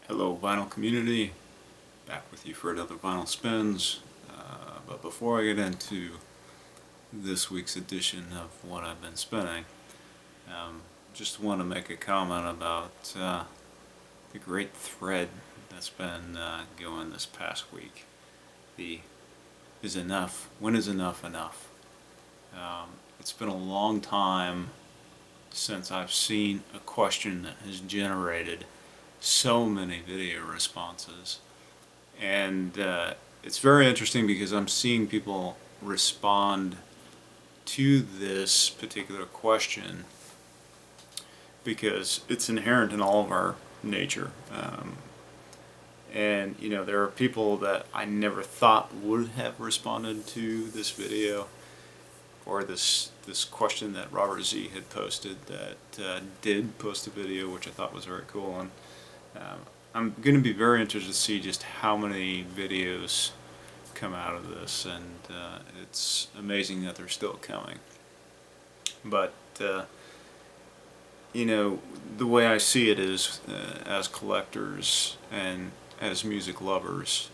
Hello vinyl community, back with you for another Vinyl Spins. But before I get into this week's edition of what I've been spinning, just want to make a comment about the great thread that's been going this past week. When is enough enough? It's been a long time since I've seen a question that has generated so many video responses, and it's very interesting because I'm seeing people respond to this particular question because it's inherent in all of our nature, and you know, there are people that I never thought would have responded to this video or this question that Robert Z had posted, that did post a video which I thought was very cool. And I'm going to be very interested to see just how many videos come out of this, and it's amazing that they're still coming. But you know, the way I see it is, as collectors and as music lovers,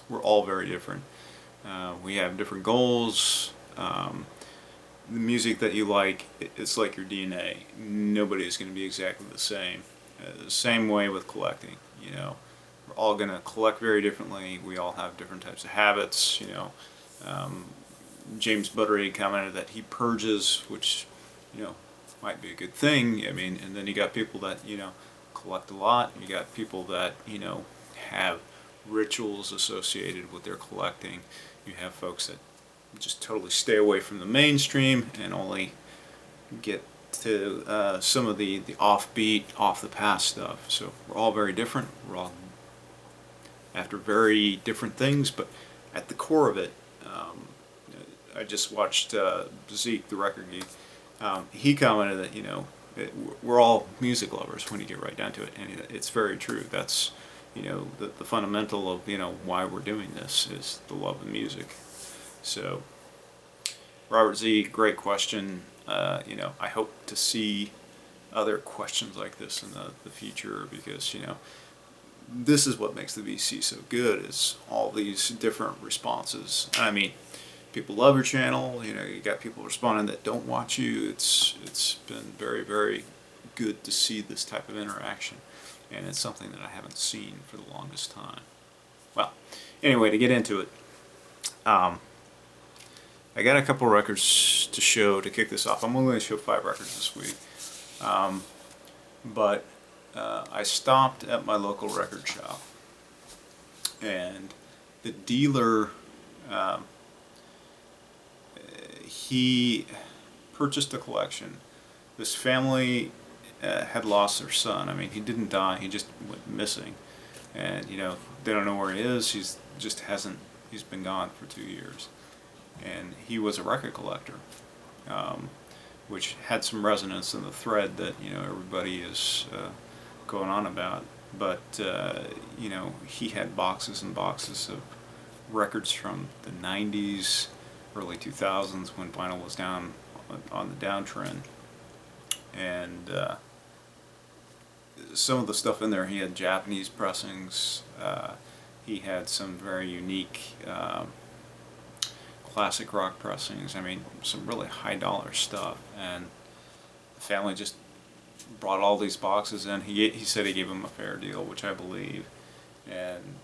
we're all very different. We have different goals. The music that you like, it's like your DNA. Nobody is going to be exactly the same. Same way with collecting, you know. We're all going to collect very differently. We all have different types of habits, you know. James Buttery commented that he purges, which, you know, might be a good thing. I mean, and then you got people that, you know, collect a lot. You got people that, you know, have rituals associated with their collecting. You have folks that just totally stay away from the mainstream and only get to some of the offbeat, off the path stuff. So we're all very different. We're all after very different things, but at the core of it, I just watched Zeke, the record geek. He commented that, you know, we're all music lovers when you get right down to it, and it's very true. That's, you know, the fundamental of, you know, why we're doing this is the love of music. So, Robert Z, great question. You know, I hope to see other questions like this in the future, because, you know, this is what makes the VC so good, is all these different responses. I mean, people love your channel. You know, you got people responding that don't watch you. It's been very, very good to see this type of interaction, and it's something that I haven't seen for the longest time. Well, anyway, to get into it, I got a couple records to show to kick this off. I'm only going to show 5 records this week, but I stopped at my local record shop, and the dealer, he purchased a collection. This family had lost their son. I mean, he didn't die, he just went missing, and you know, they don't know where he is. He's been gone for 2 years. And he was a record collector, which had some resonance in the thread that, you know, everybody is going on about. But you know, he had boxes and boxes of records from the 90s, early 2000s, when vinyl was down on the downtrend. And some of the stuff in there, he had Japanese pressings. He had some very unique classic rock pressings. I mean, some really high dollar stuff, and the family just brought all these boxes in. He said he gave them a fair deal, which I believe, and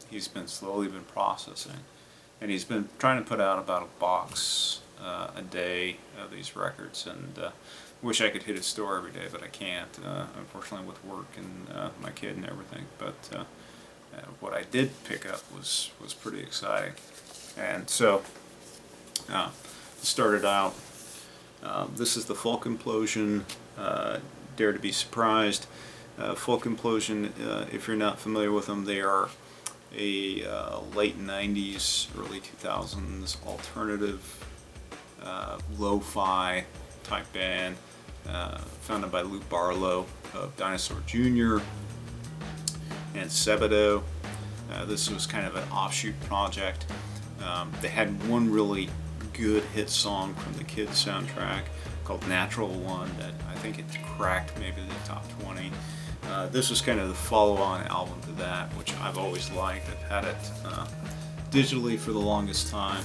he's slowly been processing, and he's been trying to put out about a box a day of these records. And wish I could hit his store every day, but I can't, unfortunately, with work and my kid and everything. But what I did pick up was pretty exciting. And so, started out, this is the Folk Implosion, Dare to Be Surprised. Folk Implosion, if you're not familiar with them, they are a late 90s, early 2000s alternative, lo-fi type band, founded by Lou Barlow of Dinosaur Jr. and Sebadoh. This was kind of an offshoot project. They had one really good hit song from the Kids soundtrack called Natural One that I think it cracked maybe the top 20. This was kind of the follow-on album to that, which I've always liked. I've had it digitally for the longest time,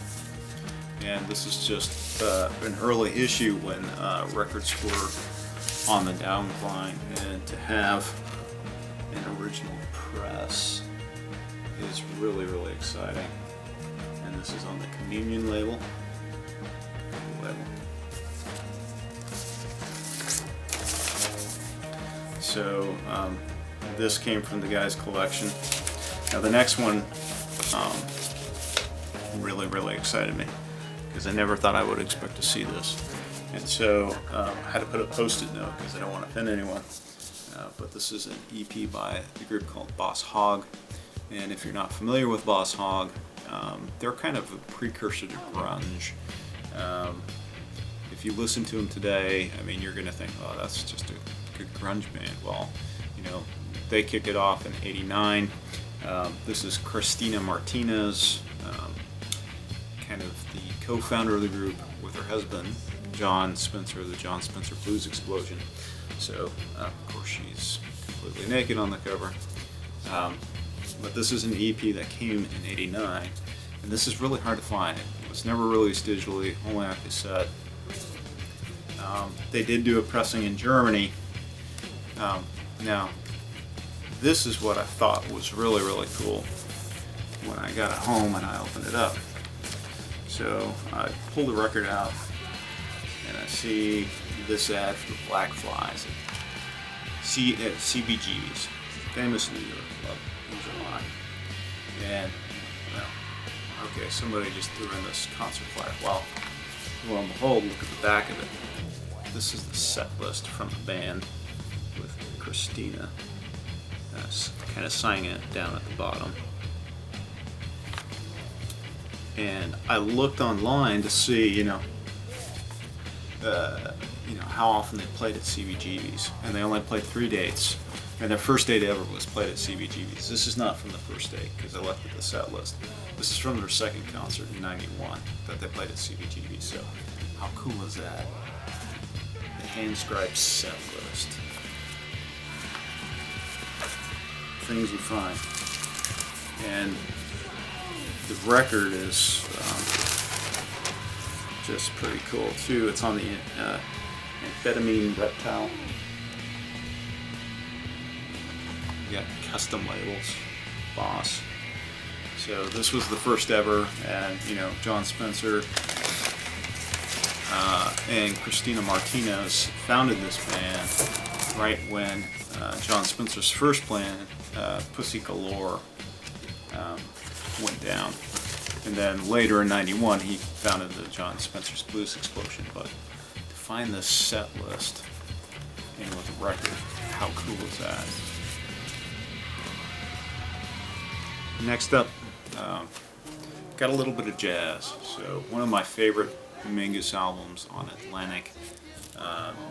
and this is just an early issue when records were on the downcline, and to have an original press is really, really exciting. And this is on the Communion label. So this came from the guy's collection. Now the next one really, really excited me because I never thought I would expect to see this. And so I had to put a post-it note because I don't want to offend anyone. But this is an EP by a group called Boss Hog. And if you're not familiar with Boss Hog, they're kind of a precursor to grunge. If you listen to them today, I mean, you're going to think, oh, that's just a good grunge band. Well, you know, they kick it off in '89. This is Christina Martinez, kind of the co-founder of the group with her husband, John Spencer, the John Spencer Blues Explosion. So, of course, she's completely naked on the cover. But this is an EP that came in '89, and this is really hard to find. It was never released digitally, only on cassette. They did do a pressing in Germany. Now, this is what I thought was really, really cool when I got it home and I opened it up. So I pulled the record out and I see this ad for the Black Flies at CBGB's, famous New York club in July. And, well, okay, somebody just threw in this concert flyer. Well, lo and behold, look at the back of it. This is the set list from the band with Christina kind of signing it down at the bottom. And I looked online to see, you know, how often they played at CBGB's, and they only played 3 dates. And their first date ever was played at CBGB's. This is not from the first date because I left it the set list. This is from their second concert in '91 that they played at CBGB's. So how cool is that? The hand-scribed set list. Things you find. And the record is just pretty cool too. It's on the Amphetamine Reptile. You got custom labels, Boss. So this was the first ever, and you know, John Spencer and Christina Martinez founded this band right when John Spencer's first band, Pussy Galore, went down. And then later in '91 he founded the John Spencer's Blues Explosion. But to find this set list and with a record, how cool is that? Next up, got a little bit of jazz. So one of my favorite Mingus albums on Atlantic,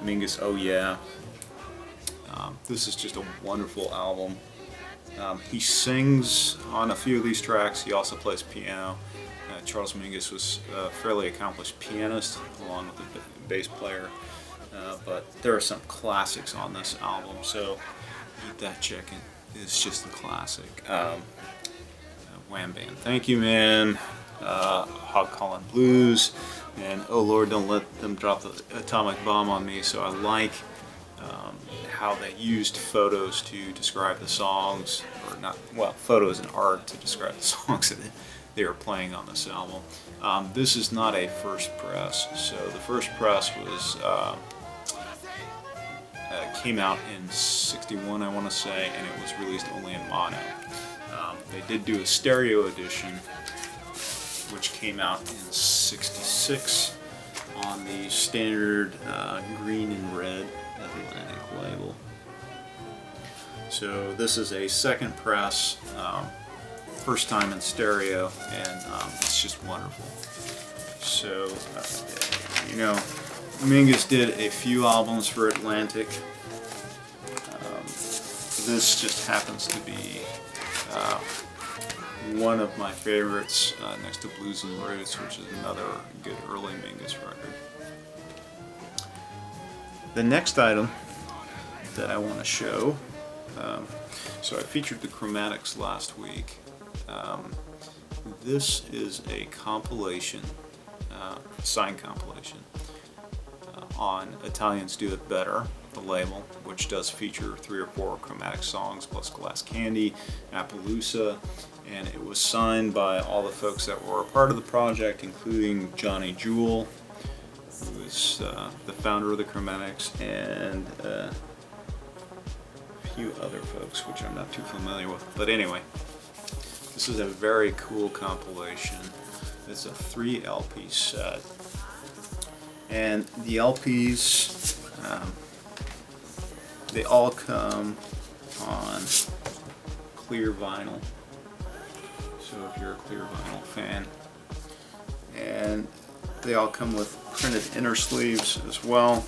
Mingus Oh Yeah. This is just a wonderful album. He sings on a few of these tracks. He also plays piano. Charles Mingus was a fairly accomplished pianist along with a bass player. But there are some classics on this album. So Eat That Chicken is just a classic. Wham Bam Thank You Man, Hog Callin' Blues, and Oh Lord Don't Let Them Drop the Atomic Bomb on Me. So I like how they used photos to describe the songs, or not, well, photos and art to describe the songs that they were playing on this album. This is not a first press, so the first press was came out in '61, I want to say, and it was released only in mono. They did do a stereo edition, which came out in '66 on the standard green and red Atlantic label. So this is a second press, first time in stereo, and it's just wonderful. So, you know, Mingus did a few albums for Atlantic. This just happens to be one of my favorites, next to Blues and Roots, which is another good early Mingus record. The next item that I want to show So I featured the Chromatics last week. This is a compilation, signed compilation, on Italians Do It Better, the label, which does feature 3 or 4 Chromatic songs plus Glass Candy, Appaloosa, and it was signed by all the folks that were a part of the project, including Johnny Jewel, who is the founder of the Chromatics, and a few other folks, which I'm not too familiar with. But anyway, this is a very cool compilation. It's a 3 LP set. And the LPs, they all come on clear vinyl. So if you're a clear vinyl fan. And they all come with printed inner sleeves as well.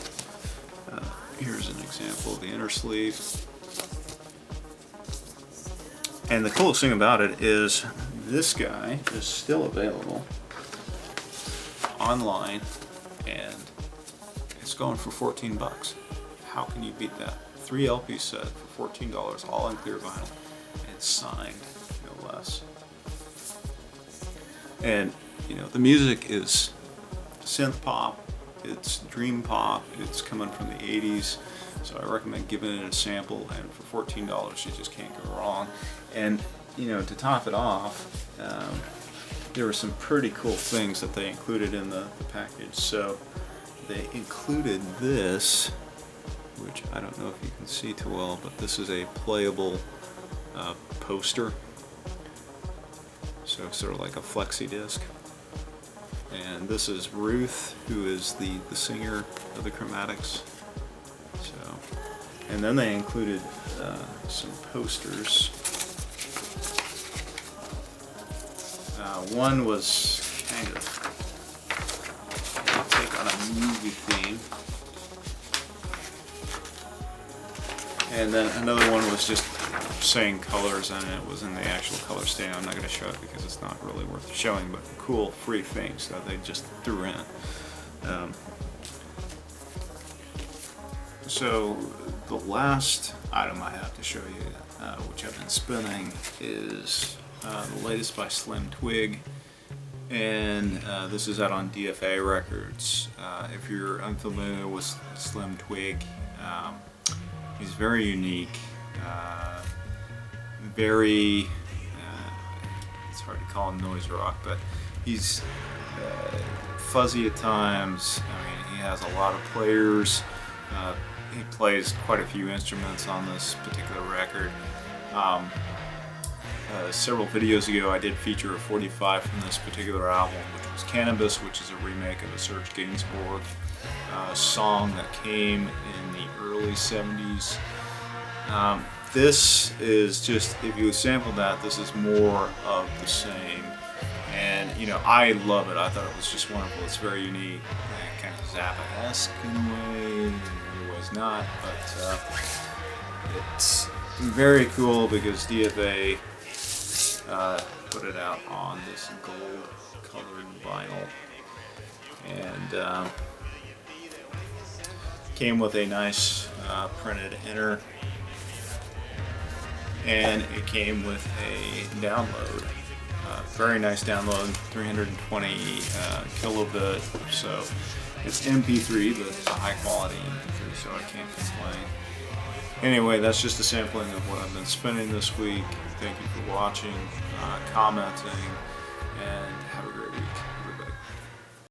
Here's an example of the inner sleeve. And the coolest thing about it is this guy is still available online, and it's going for 14 bucks. How can you beat that? 3 LP set for $14, all in clear vinyl, and signed, no less. And you know, the music is synth pop, it's dream pop, it's coming from the 80s, so I recommend giving it a sample, and for $14 you just can't go wrong. And you know, to top it off, there were some pretty cool things that they included in the package. So they included this, which I don't know if you can see too well, but this is a playable poster, so sort of like a flexi disc. And this is Ruth, who is the singer of the Chromatics. So, and then they included some posters. One was kind of a take on a movie theme, and then another one was just saying colors, and it was in the actual color stand. I'm not going to show it because it's not really worth showing, but cool free things that they just threw in. So the last item I have to show you, which I've been spinning, is the latest by Twig, and this is out on DFA Records. If you're unfamiliar with Twig, he's very unique, very, it's hard to call him noise rock, but he's fuzzy at times. I mean, he has a lot of players. He plays quite a few instruments on this particular record. Several videos ago I did feature a 45 from this particular album, which was Cannabis, which is a remake of a Serge Gainsbourg song that came in the early 70s. This is just, if you sample that, this is more of the same. And you know, I love it. I thought it was just wonderful. It's very unique, kind of Zappa-esque in a way, in other ways not, but it's very cool because DFA put it out on this gold colored vinyl, and came with a nice printed inner, and it came with a download, very nice download, 320 kilobit, so it's MP3, but it's a high quality MP3, so I can't complain. Anyway, that's just a sampling of what I've been spinning this week. Thank you for watching, commenting, and